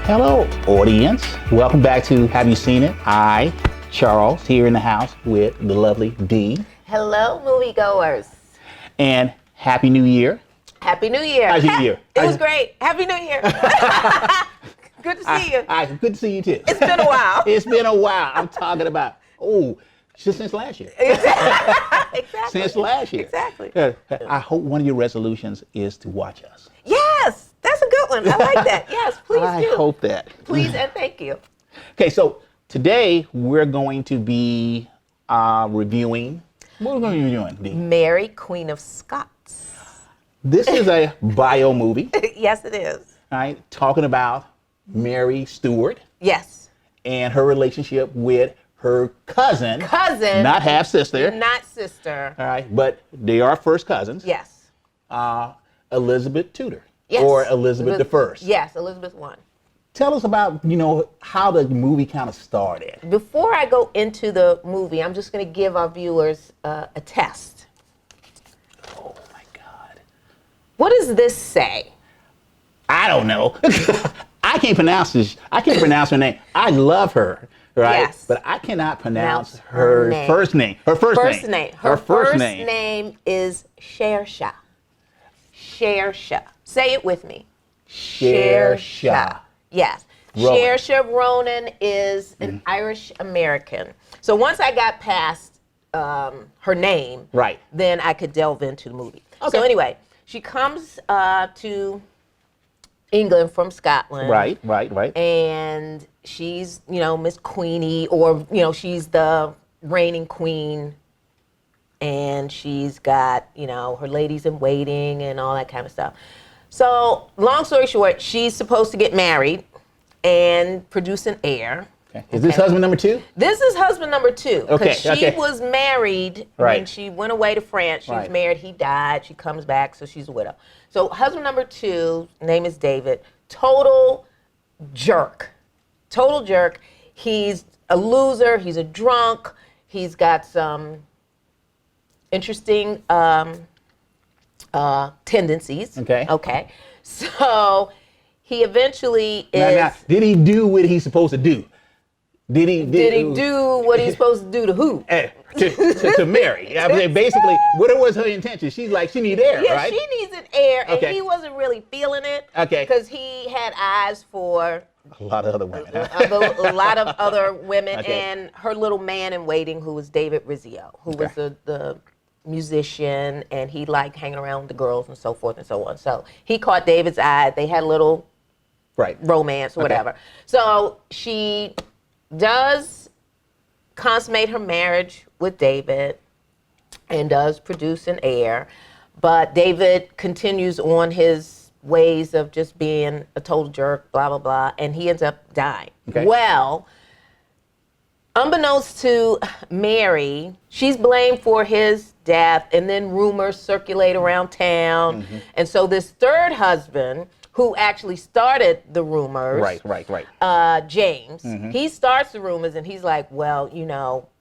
Hello, audience. Welcome back to Have You Seen It? I, Charles, here in the house with the lovely Dee. Hello, moviegoers. And Happy New Year. Happy New Year. How's your year? It was great. Happy New Year. Good to see you. Good to see you too. It's been a while. It's been a while. I'm talking about, since last year. Exactly. Since last year. Exactly. I hope one of your resolutions is to watch us. Yes, that's a good one. I like that. Yes, please do. I hope that. Please and thank you. Okay, so today we're going to be reviewing. What are we going to be reviewing, Dee? Mary, Queen of Scots. This is a bio movie, Yes, it is. right? Talking about Mary Stuart Yes. and her relationship with her cousin. Cousin. Not half sister. Not sister. All right, but they are first cousins. Yes. Elizabeth Tudor. Yes. Or Elizabeth the First. Yes, Elizabeth I. Tell us about, how the movie kind of started. Before I go into the movie, I'm just going to give our viewers a test. Oh my God. What does this say? I don't know. I can't pronounce this. I can't pronounce her name. I love her, right? Yes. But I cannot pronounce her first name. Her first name. Her first name is Shersha. Shersha. Say it with me. Shersha. Yes. Ronan. Shersha Ronan is an Irish American. So once I got past her name, Right. then I could delve into the movie. Okay. So anyway, she comes to England from Scotland. Right. And she's, Miss Queenie, or, she's the reigning queen. And she's got, her ladies in waiting and all that kind of stuff. So, long story short, she's supposed to get married and produce an heir. Okay. Is this husband number two? This is husband number two. Okay, Because she was married when Right. she went away to France. She was Right. married. He died. She comes back, so she's a widow. So, husband number two, name is David. Total jerk. Total jerk. He's a loser. He's a drunk. He's got some interesting tendencies. Okay. So he eventually is. Now, did he do what he's supposed to do? Did he do what he's supposed to do to who? To Mary. I mean, basically, what was her intention? She's like, she needs air, Yeah, right? she needs an heir, and Okay. he wasn't really feeling it. Okay. Because he had eyes for A lot of other women. a lot of other women, Okay. and her little man in waiting, who was David Rizzio, who was the musician, and he liked hanging around with the girls and so forth and so on. So he caught David's eye. They had a little Right. romance or whatever. So she does consummate her marriage with David and does produce an heir, but David continues on his ways of just being a total jerk, blah, blah, blah, and he ends up dying. Okay. Well, unbeknownst to Mary, she's blamed for his death, and then rumors circulate around town. Mm-hmm. And so this third husband, who actually started the rumors, Right. James, Mm-hmm. he starts the rumors, and he's like, well,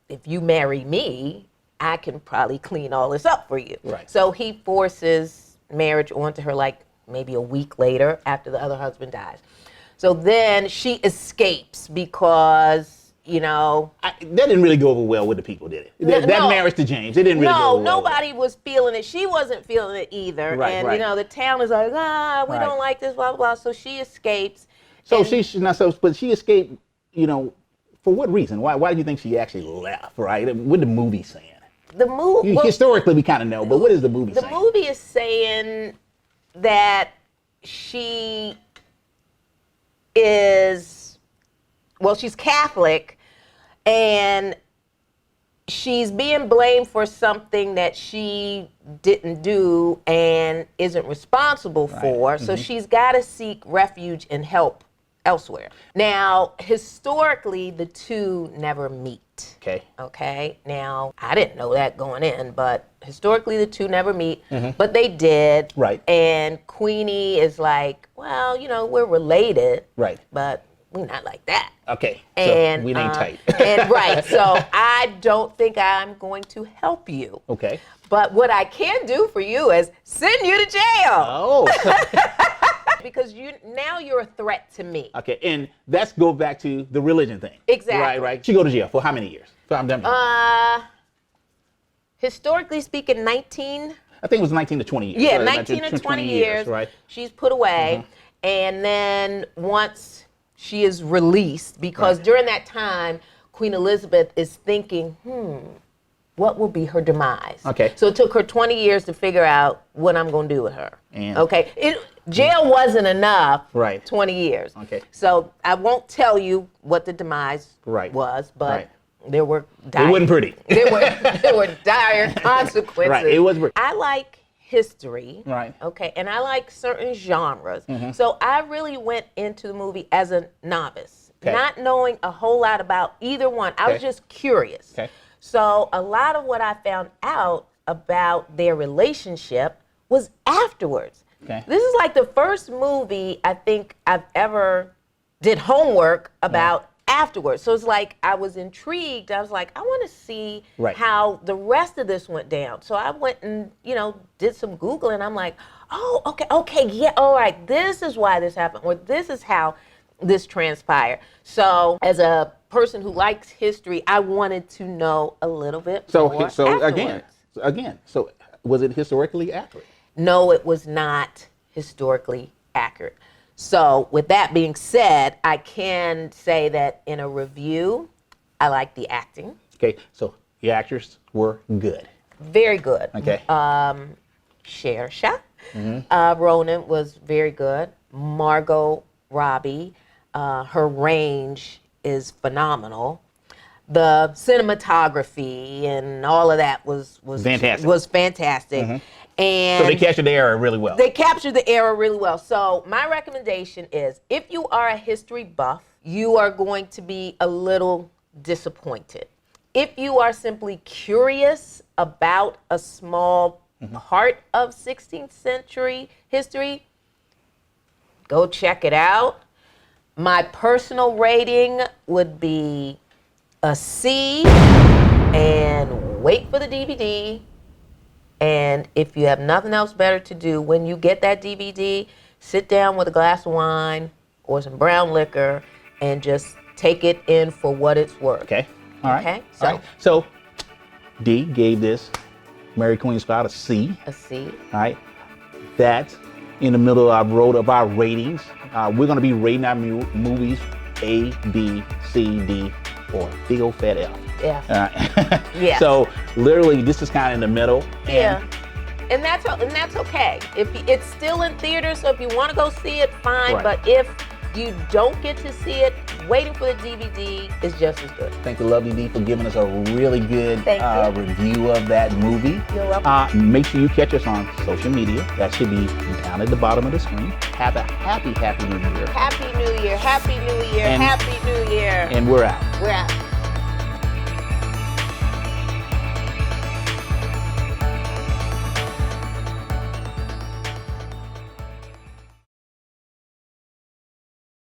if you marry me, I can probably clean all this up for you. Right. So he forces marriage onto her like maybe a week later after the other husband dies. So then she escapes because, That didn't really go over well with the people, did it? That marriage to James, it didn't really go over well. Nobody was feeling it. She wasn't feeling it either. Right, and, right. the town is like, we Right. don't like this, blah, blah, blah. So she escapes. So and but she escaped, for what reason? Why do you think she actually left, right? What the movie saying? the movie, Historically, we kind of know, but what is the movie saying? The movie is saying that she is, she's Catholic, and she's being blamed for something that she didn't do and isn't responsible for. So she's got to seek refuge and help elsewhere. Now, historically, the two never meet. Okay. Now, I didn't know that going in, but historically, the two never meet. But they did. Right. And Queenie is like, well, we're related. Right. But we're not like that. Okay. And so we ain't tight. And right. So I don't think I'm going to help you. Okay. But what I can do for you is send you to jail. Oh. because now you're a threat to me. Okay, and that's go back to the religion thing. Exactly. Right. She go to jail for how many years? Historically speaking, 19. I think it was 19 to 20 years. Yeah, right? 19 to 20 years. Right. She's put away, and then once she is released, because during that time, Queen Elizabeth is thinking, what will be her demise? Okay. So it took her 20 years to figure out what I'm going to do with her. And okay. Jail wasn't enough. Right. 20 years. Okay. So I won't tell you what the demise was, but there were dire. It wasn't pretty. There were dire consequences. Right. It was. I like history. Right. Okay. And I like certain genres. So I really went into the movie as a novice, not knowing a whole lot about either one. I was just curious. Okay. So a lot of what I found out about their relationship was afterwards. Okay. This is like the first movie I think I've ever did homework about afterwards. So it's like I was intrigued. I was like, I want to see how the rest of this went down. So I went and, did some Googling. I'm like, oh, okay, yeah, all right. This is why this happened, or this is how this transpired. So as a person who likes history, I wanted to know a little bit more. So again, so was it historically accurate? No, it was not historically accurate. So with that being said, I can say that in a review, I like the acting. Okay, so the actors were good. Very good. Okay. Saoirse Ronan was very good. Margot Robbie, her range is phenomenal. The cinematography and all of that was fantastic. And so they captured the era really well. They captured the era really well. So my recommendation is, if you are a history buff, you are going to be a little disappointed. If you are simply curious about a small part of 16th century history, go check it out. My personal rating would be a C, and wait for the DVD. And if you have nothing else better to do, when you get that DVD, sit down with a glass of wine or some brown liquor and just take it in for what it's worth. Okay. All right. Okay. So D gave this Mary Queen Scott a C. A C. All right. That's in the middle of our road of our ratings. We're going to be rating our movies A, B, C, D, or big old fat F. Yeah. So literally, this is kind of in the middle. And that's okay. If it's still in theaters, so if you want to go see it, fine. Right. But if you don't get to see it, waiting for the DVD is just as good. Thank the lovely D for giving us a really good review of that movie. You're welcome. Make sure you catch us on social media. That should be down at the bottom of the screen. Have a happy New Year. Happy New Year. Happy New Year. Happy New Year. And we're out. We're out.